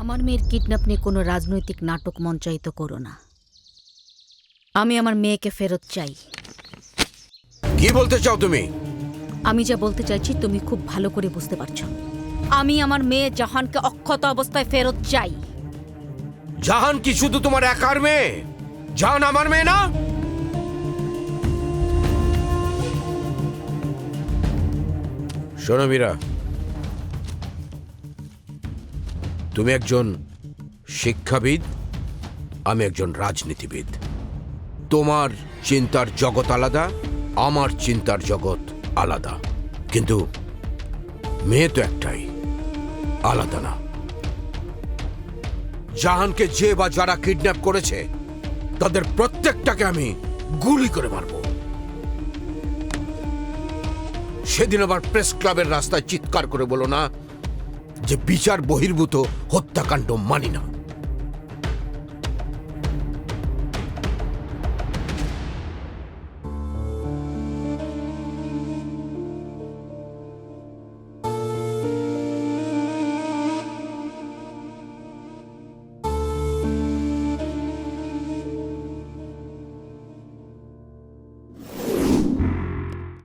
আমার মেয়ের কিডন্যাপ নিয়ে কোনো রাজনৈতিক নাটক মঞ্চায়িত করো না। আমি আমার মেয়েকে ফেরত চাই। কি বলতে চাও তুমি? আমি যা বলতে চাইছি তুমি খুব ভালো করে বুঝতে পারছো। আমি আমার মেয়ে জাহানকে অক্ষত অবস্থায় ফেরত চাই। জাহান কি শুধু তোমার একার মেয়ে? জাহান আমার মেয়ে না? শোনো মীরা, তুমি একজন শিক্ষাবিদ, আমি একজন রাজনীতিবিদ। তোমার চিন্তার জগৎ আলাদা, আমার চিন্তার জগৎ আলাদা, কিন্তু মেয়ে তো একটাই, আলাদা না। জাহানকে যে বা যারা কিডন্যাপ করেছে তাদের প্রত্যেকটাকে আমি গুলি করে মারব। সেদিন আবার প্রেস ক্লাবের রাস্তায় চিৎকার করে বলো না যে বিচার বহির্ভূত হত্যাকাণ্ড মানি না।